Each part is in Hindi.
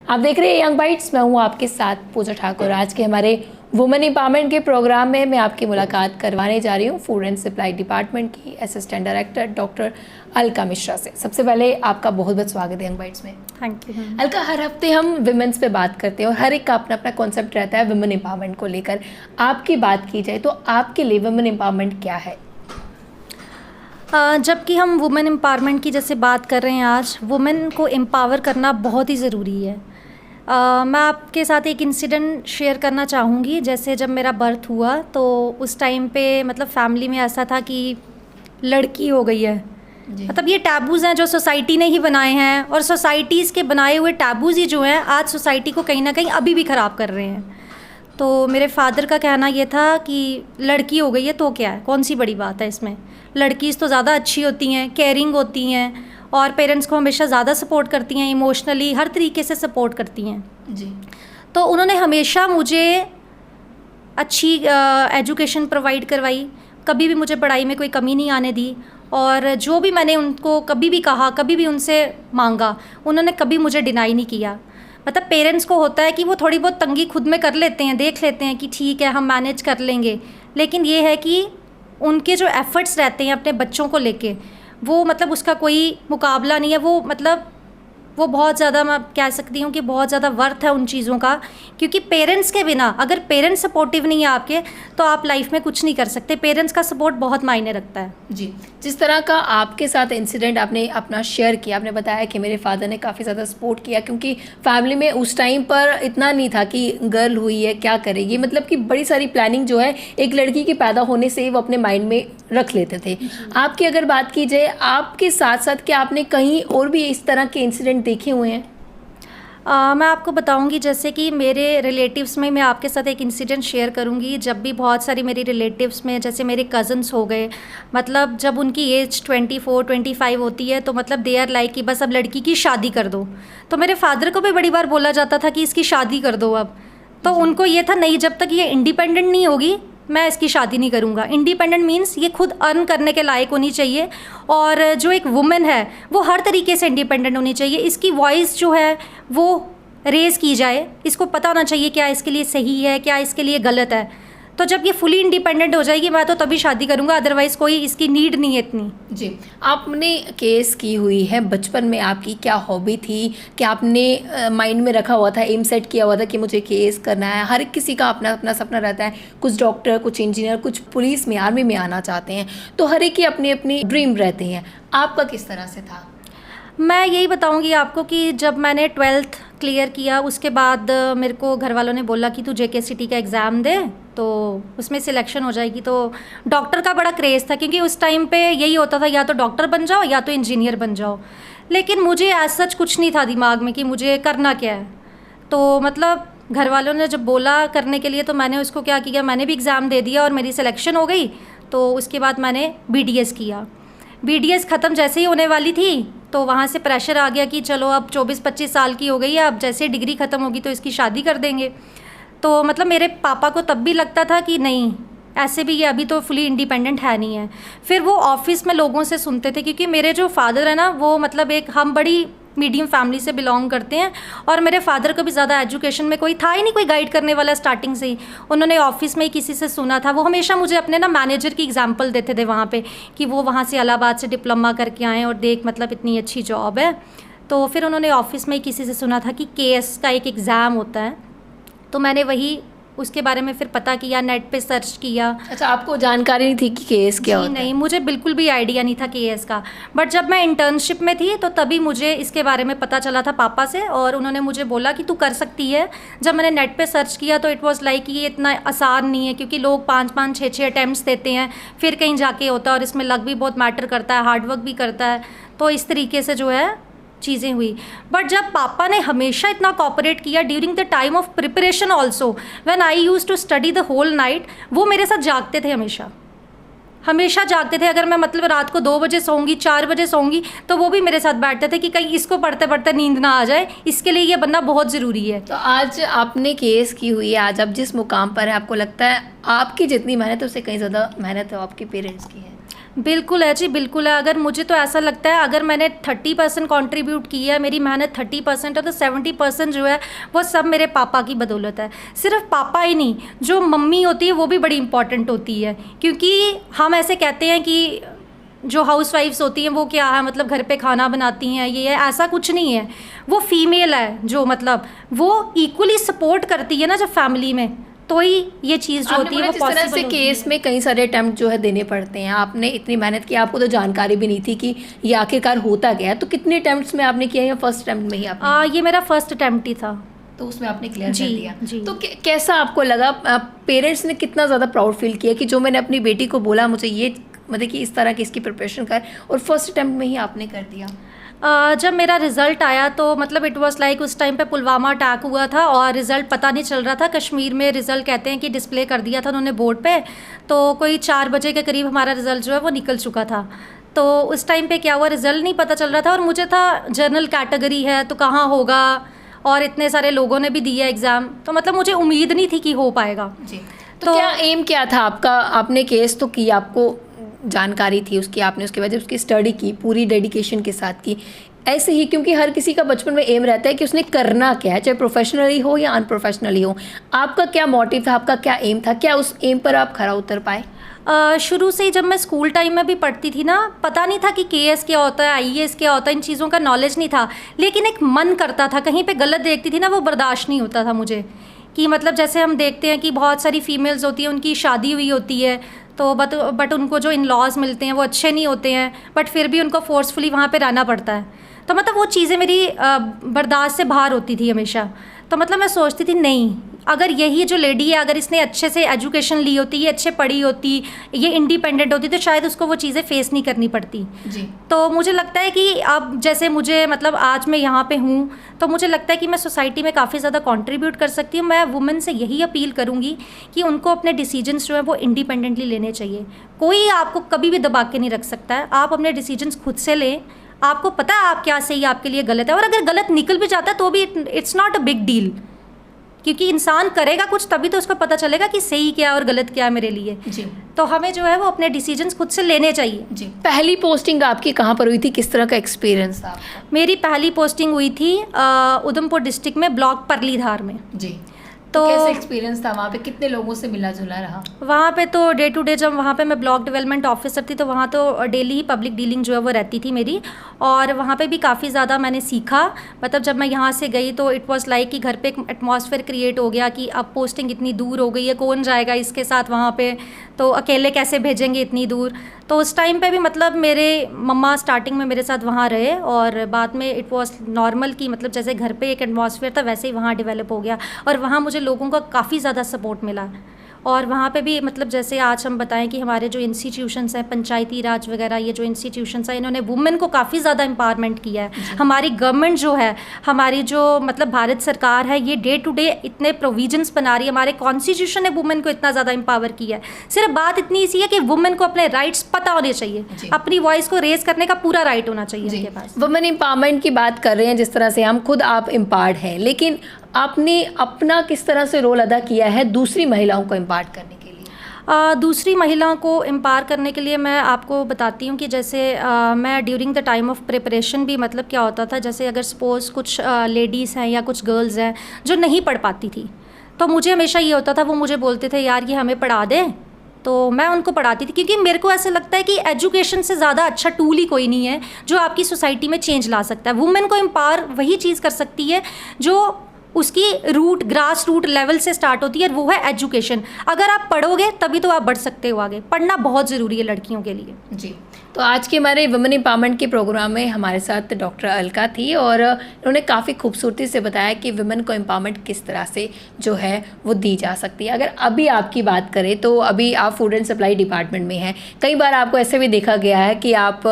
आप देख रहे हैं यंग बाइट्स, मैं हूं आपके साथ पूजा ठाकुर। आज के हमारे वुमेन एम्पावरमेंट के प्रोग्राम में मैं आपकी मुलाकात करवाने जा रही हूं फूड एंड सप्लाई डिपार्टमेंट की assistant director doctor Alka Mishra से। सबसे पहले आपका बहुत बहुत स्वागत है यंग बाइट्स में। Thank you. अलका, हर हफ्ते हम विमेंस पे बात करते हैं और हर एक का अपना अपना कॉन्सेप्ट रहता है वुमेन एम्पावरमेंट को लेकर। आपकी बात की जाए तो आपके लिए वुमेन एम्पावरमेंट क्या है? जबकि हम वुमेन एम्पावरमेंट की जैसे बात कर रहे हैं, आज वुमेन को एम्पावर करना बहुत ही ज़रूरी है। मैं आपके साथ एक इंसिडेंट शेयर करना चाहूँगी। जैसे जब मेरा बर्थ हुआ तो उस टाइम पे मतलब फैमिली में ऐसा था कि लड़की हो गई है, मतलब ये टैबूज़ हैं जो सोसाइटी ने ही बनाए हैं, और सोसाइटीज़ के बनाए हुए टैबूज़ ही जो हैं आज सोसाइटी को कहीं ना कहीं अभी भी ख़राब कर रहे हैं। तो मेरे फादर का कहना ये था कि लड़की हो गई है तो क्या है, कौन सी बड़ी बात है इसमें, लड़कीज़ तो ज़्यादा अच्छी होती हैं, केयरिंग होती हैं और पेरेंट्स को हमेशा ज़्यादा सपोर्ट करती हैं, इमोशनली हर तरीके से सपोर्ट करती हैं जी। तो उन्होंने हमेशा मुझे अच्छी एजुकेशन प्रोवाइड करवाई, कभी भी मुझे पढ़ाई में कोई कमी नहीं आने दी, और जो भी मैंने उनको कभी भी कहा, कभी भी उनसे मांगा, उन्होंने कभी मुझे डिनाई नहीं किया। मतलब पेरेंट्स को होता है कि वो थोड़ी बहुत तंगी खुद में कर लेते हैं, देख लेते हैं कि ठीक है हम मैनेज कर लेंगे, लेकिन ये है कि उनके जो एफ़र्ट्स रहते हैं अपने बच्चों को लेके, वो मतलब उसका कोई मुकाबला नहीं है। वो मतलब वो बहुत ज़्यादा, मैं कह सकती हूँ कि बहुत ज़्यादा वर्थ है उन चीज़ों का, क्योंकि पेरेंट्स के बिना, अगर पेरेंट्स सपोर्टिव नहीं है आपके, तो आप लाइफ में कुछ नहीं कर सकते। पेरेंट्स का सपोर्ट बहुत मायने रखता है जी। जिस तरह का आपके साथ इंसिडेंट आपने अपना शेयर किया, आपने बताया कि मेरे फादर ने काफ़ी ज़्यादा सपोर्ट किया, क्योंकि फैमिली में उस टाइम पर इतना नहीं था कि गर्ल हुई है क्या करेगी, मतलब कि बड़ी सारी प्लानिंग जो है एक लड़की के पैदा होने से वो अपने माइंड में रख लेते थे। आपकी अगर बात की जाए, आपके साथ साथ क्या आपने कहीं और भी इस तरह के इंसिडेंट देखे हुए हैं? मैं आपको बताऊंगी, जैसे कि मेरे रिलेटिव्स में मैं आपके साथ एक इंसिडेंट शेयर करूंगी। जब भी बहुत सारी मेरी रिलेटिव्स में, जैसे मेरे कज़न्स हो गए, मतलब जब उनकी एज 24-25 होती है तो मतलब दे आर लाइक कि बस अब लड़की की शादी कर दो। तो मेरे फादर को भी बड़ी बार बोला जाता था कि इसकी शादी कर दो अब। तो उनको ये था नहीं, जब तक ये इंडिपेंडेंट नहीं होगी मैं इसकी शादी नहीं करूँगा। इंडिपेंडेंट मीन्स ये खुद अर्न करने के लायक होनी चाहिए, और जो एक वुमेन है वो हर तरीके से इंडिपेंडेंट होनी चाहिए। इसकी वॉइस जो है वो रेज़ की जाए, इसको पता होना चाहिए क्या इसके लिए सही है, क्या इसके लिए गलत है। तो जब ये फुली इंडिपेंडेंट हो जाएगी मैं तो तभी शादी करूँगा, अदरवाइज़ कोई इसकी नीड नहीं है इतनी। जी। आपने केस की हुई है, बचपन में आपकी क्या हॉबी थी, क्या आपने माइंड में रखा हुआ था, एम सेट किया हुआ था कि मुझे केस करना है? हर किसी का अपना अपना सपना रहता है, कुछ डॉक्टर, कुछ इंजीनियर, कुछ पुलिस में, आर्मी में आना चाहते हैं, तो हर एक की अपनी अपनी ड्रीम रहती हैं। आपका किस तरह से था? मैं यही बताऊंगी आपको कि जब मैंने 12th क्लियर किया उसके बाद मेरे को घर वालों ने बोला कि तू JKCT का एग्ज़ाम दे तो उसमें सिलेक्शन हो जाएगी। तो डॉक्टर का बड़ा क्रेज़ था, क्योंकि उस टाइम पे यही होता था, या तो डॉक्टर बन जाओ या तो इंजीनियर बन जाओ। लेकिन मुझे एज सच कुछ नहीं था दिमाग में कि मुझे करना क्या है। तो मतलब घर वालों ने जब बोला करने के लिए तो मैंने उसको क्या किया, मैंने भी एग्ज़ाम दे दिया और मेरी सिलेक्शन हो गई। तो उसके बाद मैंने BDS किया। BDS ख़त्म जैसे ही होने वाली थी तो वहाँ से प्रेशर आ गया कि चलो अब 24-25 साल की हो गई है, अब जैसे डिग्री ख़त्म होगी तो इसकी शादी कर देंगे। तो मतलब मेरे पापा को तब भी लगता था कि नहीं, ऐसे भी ये अभी तो फुली इंडिपेंडेंट है नहीं है। फिर वो ऑफिस में लोगों से सुनते थे, क्योंकि मेरे जो फादर है ना वो मतलब एक, हम बड़ी मीडियम फैमिली से बिलोंग करते हैं, और मेरे फादर को भी ज़्यादा एजुकेशन में कोई था ही नहीं, कोई गाइड करने वाला स्टार्टिंग से ही। उन्होंने ऑफिस में ही किसी से सुना था। वो हमेशा मुझे अपने ना मैनेजर की एग्जांपल देते थे वहाँ पे कि वो वहाँ से इलाहाबाद से डिप्लोमा करके आए और देख मतलब इतनी अच्छी जॉब है। तो फिर उन्होंने ऑफिस में ही किसी से सुना था कि KS का एक एग्ज़ाम होता है, तो मैंने वही उसके बारे में फिर पता किया, नेट पे सर्च किया। अच्छा, आपको जानकारी नहीं थी कि केस क्या होता है? नहीं, मुझे बिल्कुल भी आइडिया नहीं था KS का। बट जब मैं इंटर्नशिप में थी तो तभी मुझे इसके बारे में पता चला था पापा से, और उन्होंने मुझे बोला कि तू कर सकती है। जब मैंने नेट पे सर्च किया तो इट वाज लाइक ये इतना आसान नहीं है, क्योंकि लोग 5-5, 6-6 अटैम्प्ट्स देते हैं, फिर कहीं जाके होता है, और इसमें लक भी बहुत मैटर करता है, हार्डवर्क भी करता है। तो इस तरीके से जो है चीज़ें हुई। बट जब पापा ने हमेशा इतना कोऑपरेट किया during the time of preparation also, when I used to study the whole night, वो मेरे साथ जागते थे, हमेशा जागते थे। अगर मैं मतलब रात को 2 बजे सोऊंगी, 4 बजे सोऊंगी, तो वो भी मेरे साथ बैठते थे कि कहीं इसको पढ़ते पढ़ते नींद ना आ जाए, इसके लिए ये बनना बहुत ज़रूरी है। तो आज आपने केस की हुई है, आज आप जिस मुकाम पर है, आपको लगता है आपकी जितनी मेहनत है उससे कहीं ज़्यादा मेहनत है आपके पेरेंट्स की है? बिल्कुल है जी, बिल्कुल है। अगर मुझे तो ऐसा लगता है अगर मैंने 30% कंट्रीब्यूट किया है, मेरी मेहनत 30% है, तो 70% जो है वो सब मेरे पापा की बदौलत है। सिर्फ पापा ही नहीं, जो मम्मी होती है वो भी बड़ी इंपॉर्टेंट होती है, क्योंकि हम ऐसे कहते हैं कि जो हाउस वाइफ्स होती हैं वो क्या है, मतलब घर पे खाना बनाती हैं, ये है, ऐसा कुछ नहीं है। वो फीमेल है जो मतलब वो इक्वली सपोर्ट करती है ना जब फैमिली में, तो ही ये चीज़ जो होती है वो जिस तरह से पॉसिबल होती केस है। में कई सारे अटेम्प्ट जो है देने पड़ते हैं, आपने इतनी मेहनत की, आपको तो जानकारी भी नहीं थी कि ये आखिरकार होता क्या है, तो कितने अटेम्प्ट्स में आपने किया या फर्स्ट अटेम्प्ट में ही आपने? ये मेरा फर्स्ट अटेम्प्ट ही था। तो उसमें आपने क्लियर कर जी, दिया। जी। तो कैसा आपको लगा? पेरेंट्स ने कितना ज़्यादा प्राउड फील किया कि जो मैंने अपनी बेटी को बोला मुझे ये मतलब कि इस तरह की इसकी प्रिपरेशन कर, और फर्स्ट अटेम्प्ट में ही आपने कर दिया? जब मेरा रिज़ल्ट आया तो मतलब इट वाज लाइक उस टाइम पे पुलवामा अटैक हुआ था और रिज़ल्ट पता नहीं चल रहा था। कश्मीर में रिज़ल्ट कहते हैं कि डिस्प्ले कर दिया था उन्होंने बोर्ड पे, तो कोई 4 बजे के करीब हमारा रिज़ल्ट जो है वो निकल चुका था। तो उस टाइम पे क्या हुआ, रिज़ल्ट नहीं पता चल रहा था और मुझे था जनरल कैटेगरी है तो कहाँ होगा, और इतने सारे लोगों ने भी दिया एग्ज़ाम, तो मतलब मुझे उम्मीद नहीं थी कि हो पाएगा। जी। तो क्या एम क्या था आपका? आपने केस तो की, आपको जानकारी थी उसकी, आपने उसके बाद जब उसकी स्टडी की पूरी डेडिकेशन के साथ की, ऐसे ही क्योंकि हर किसी का बचपन में एम रहता है कि उसने करना क्या है, चाहे प्रोफेशनली हो या अनप्रोफेशनली हो। आपका क्या मोटिव था, आपका क्या एम था, क्या उस एम पर आप खरा उतर पाए? शुरू से ही जब मैं स्कूल टाइम में भी पढ़ती थी ना, पता नहीं था कि केएस क्या होता है, आईएएस क्या होता है, इन चीज़ों का नॉलेज नहीं था, लेकिन एक मन करता था। कहीं पे गलत देखती थी ना, वो बर्दाश्त नहीं होता था मुझे, कि मतलब जैसे हम देखते हैं कि बहुत सारी फीमेल्स होती हैं, उनकी शादी हुई होती है तो बट उनको जो इन लॉज मिलते हैं वो अच्छे नहीं होते हैं, बट फिर भी उनको फोर्सफुली वहाँ पे रहना पड़ता है। तो मतलब वो चीज़ें मेरी बर्दाश्त से बाहर होती थी हमेशा। तो मतलब मैं सोचती थी नहीं, अगर यही जो लेडी है, अगर इसने अच्छे से एजुकेशन ली होती, ये अच्छे पढ़ी होती, ये इंडिपेंडेंट होती, तो शायद उसको वो चीज़ें फेस नहीं करनी पड़ती। जी। तो मुझे लगता है कि अब जैसे मुझे मतलब आज मैं यहाँ पे हूँ, तो मुझे लगता है कि मैं सोसाइटी में काफ़ी ज़्यादा कंट्रीब्यूट कर सकती हूँ। मैं वुमेन से यही अपील करूँगी कि उनको अपने डिसीजंस जो है वो इंडिपेंडेंटली लेने चाहिए। कोई आपको कभी भी दबा के नहीं रख सकता है, आप अपने डिसीजंस खुद से लें। आपको पता है आप क्या सही, आपके लिए गलत है, और अगर गलत निकल भी जाता है तो भी it's not a big deal, क्योंकि इंसान करेगा कुछ तभी तो उसको पता चलेगा कि सही क्या है और गलत क्या है मेरे लिए। जी। तो हमें जो है वो अपने डिसीजंस खुद से लेने चाहिए। जी। पहली पोस्टिंग आपकी कहाँ पर हुई थी, किस तरह का एक्सपीरियंस था आपका? मेरी पहली पोस्टिंग हुई थी उधमपुर डिस्ट्रिक्ट में, ब्लॉक परलीधार में। जी। तो कैसा एक्सपीरियंस था वहाँ पे, कितने लोगों से मिला जुला रहा? वहाँ पे तो डे टू डे, जब वहाँ पे मैं ब्लॉक डेवलपमेंट ऑफिसर थी तो वहाँ तो डेली ही पब्लिक डीलिंग जो है वो रहती थी मेरी, और वहाँ पे भी काफ़ी ज़्यादा मैंने सीखा। मतलब जब मैं यहाँ से गई तो इट वाज लाइक कि घर पे एक एटमॉस्फेयर क्रिएट हो गया कि अब पोस्टिंग इतनी दूर हो गई है, कौन जाएगा इसके साथ वहाँ पे, तो अकेले कैसे भेजेंगे इतनी दूर। तो उस टाइम पे भी मतलब मेरे मम्मा स्टार्टिंग में मेरे साथ वहाँ रहे, और बाद में इट वाज नॉर्मल कि मतलब जैसे घर पे एक एटमॉस्फेयर था वैसे ही वहाँ डेवलप हो गया, और वहाँ मुझे लोगों का काफ़ी ज़्यादा सपोर्ट मिला। और वहाँ पे भी मतलब जैसे आज हम बताएं कि हमारे जो इंस्टीट्यूशंस हैं, पंचायती राज वगैरह, ये जो इंस्टीट्यूशंस हैं, इन्होंने वुमेन को काफ़ी ज़्यादा एम्पावरमेंट किया है। हमारी गवर्नमेंट जो है, हमारी जो मतलब भारत सरकार है, ये डे टू डे इतने प्रोविजंस बना रही है, हमारे कॉन्स्टिट्यूशन ने वुमेन को इतना ज़्यादा एम्पावर किया है। सिर्फ बात इतनी सी है कि वुमेन को अपने राइट्स पता होने चाहिए, अपनी वॉइस को रेज करने का पूरा राइट होना चाहिए उनके पास। वुमेन एम्पावरमेंट की बात कर रहे हैं, जिस तरह से हम खुद आप एम्पावर्ड हैं, लेकिन आपने अपना किस तरह से रोल अदा किया है दूसरी महिलाओं को एम्पावर करने के लिए? दूसरी महिलाओं को एम्पावर करने के लिए मैं आपको बताती हूँ कि जैसे मैं during the time of preparation भी मतलब क्या होता था, जैसे अगर सपोज़ कुछ लेडीज़ हैं या कुछ गर्ल्स हैं जो नहीं पढ़ पाती थी, तो मुझे हमेशा ये होता था, वो मुझे बोलते थे यार ये हमें पढ़ा दे, तो मैं उनको पढ़ाती थी, क्योंकि मेरे को ऐसे लगता है कि एजुकेशन से ज़्यादा अच्छा टूल ही कोई नहीं है जो आपकी सोसाइटी में चेंज ला सकता है। वुमेन को एम्पावर वही चीज़ कर सकती है जो उसकी ग्रास रूट लेवल से स्टार्ट होती है, वो है एजुकेशन। अगर आप पढ़ोगे तभी तो आप बढ़ सकते हो आगे। पढ़ना बहुत ज़रूरी है लड़कियों के लिए। जी। तो आज के हमारे वुमेन एम्पावरमेंट के प्रोग्राम में हमारे साथ डॉक्टर अलका थी, और उन्होंने काफ़ी खूबसूरती से बताया कि वुमेन को एम्पावरमेंट किस तरह से जो है वो दी जा सकती है। अगर अभी आपकी बात करें तो अभी आप फूड एंड सप्लाई डिपार्टमेंट में हैं, कई बार आपको ऐसे भी देखा गया है कि आप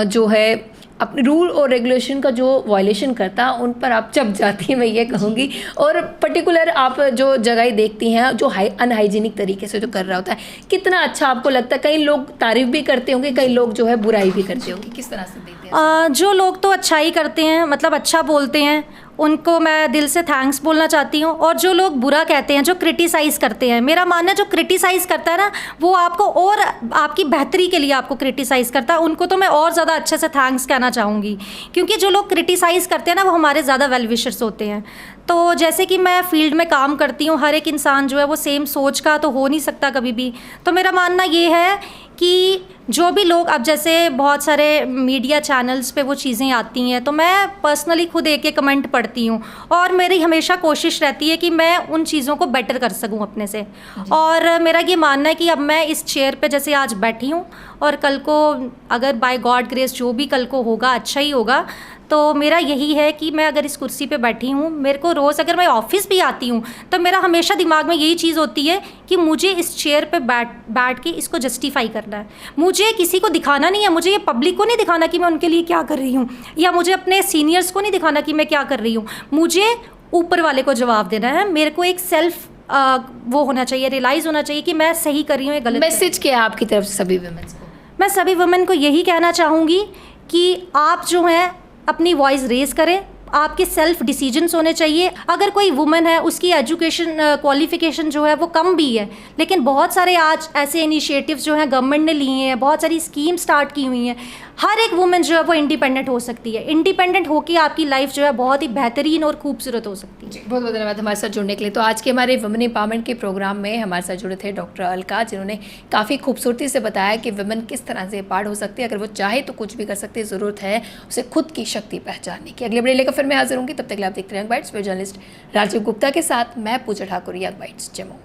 जो है अपने रूल और रेगुलेशन का जो वायलेशन करता उन पर आप चप जाती हैं, मैं ये कहूँगी। और पर्टिकुलर आप जो जगह देखती हैं जो अनहाइजीनिक तरीके से जो कर रहा होता है, कितना अच्छा आपको लगता है? कई लोग तारीफ भी करते होंगे, कई लोग जो है बुराई भी करते होंगे, किस तरह से देखते हैं? जो लोग तो अच्छाई करते हैं, मतलब अच्छा बोलते हैं, उनको मैं दिल से थैंक्स बोलना चाहती हूँ। और जो लोग बुरा कहते हैं, जो क्रिटिसाइज़ करते हैं, मेरा मानना है जो क्रिटिसाइज़ करता है ना, वो आपको और आपकी बेहतरी के लिए आपको क्रिटिसाइज़ करता है, उनको तो मैं और ज़्यादा अच्छे से थैंक्स कहना चाहूँगी। क्योंकि जो लोग क्रिटिसाइज़ करते हैं ना, वो हमारे ज़्यादा वेल विशर्स होते हैं। तो जैसे कि मैं फील्ड में काम करती हूँ, हर एक इंसान जो है वो सेम सोच का तो हो नहीं सकता कभी भी। तो मेरा मानना ये है कि जो भी लोग, अब जैसे बहुत सारे मीडिया चैनल्स पे वो चीज़ें आती हैं, तो मैं पर्सनली खुद एक एक कमेंट पढ़ती हूँ और मेरी हमेशा कोशिश रहती है कि मैं उन चीज़ों को बेटर कर सकूँ अपने से। और मेरा ये मानना है कि अब मैं इस चेयर पे जैसे आज बैठी हूँ और कल को अगर बाय गॉड ग्रेस जो भी कल को होगा अच्छा ही होगा। तो मेरा यही है कि मैं अगर इस कुर्सी पे बैठी हूँ, मेरे को रोज़ अगर मैं ऑफिस भी आती हूँ तो मेरा हमेशा दिमाग में यही चीज़ होती है कि मुझे इस चेयर पे बैठ के इसको जस्टिफाई करना है। मुझे किसी को दिखाना नहीं है, मुझे ये पब्लिक को नहीं दिखाना कि मैं उनके लिए क्या कर रही हूँ, या मुझे अपने सीनियर्स को नहीं दिखाना कि मैं क्या कर रही हूँ। मुझे ऊपर वाले को जवाब देना है। मेरे को एक सेल्फ वो होना चाहिए, रियलाइज़ होना चाहिए कि मैं सही कर रही हूँ या गलत। मैसेज क्या है आपकी तरफ से सभी वुमेन्स को? मैं सभी वुमेन को यही कहना चाहूँगी कि आप जो हैं अपनी वॉइस रेज़ करें। आपके सेल्फ डिसीजंस होने चाहिए। अगर कोई वुमेन है, उसकी एजुकेशन क्वालिफिकेशन जो है वो कम भी है, लेकिन बहुत सारे आज ऐसे इनिशिएटिव्स जो हैं गवर्नमेंट ने लिए हैं, बहुत सारी स्कीम स्टार्ट की हुई हैं। हर एक वुमेन जो है वो इंडिपेंडेंट हो सकती है। इंडिपेंडेंट होकर आपकी लाइफ जो है बहुत ही बेहतरीन और खूबसूरत हो सकती है। बहुत बहुत धन्यवाद हमारे साथ जुड़ने के लिए। तो आज के हमारे वुमेन एम्पावरमेंट के प्रोग्राम में हमारे साथ जुड़े थे डॉक्टर अलका, जिन्होंने काफ़ी खूबसूरती से बताया कि वुमेन किस तरह से पार्ट हो सकती है। अगर वो चाहे तो कुछ भी कर सकती है, ज़रूरत है उसे खुद की शक्ति पहचानने की। अगले अपडेट लेकर फिर मैं हाजिर होंगी, तब तक आप देखते रहें Young Bytes. Journalist Rajiv Gupta के साथ मैं पूजा ठाकुर, यंग बाइट्स जम्मू।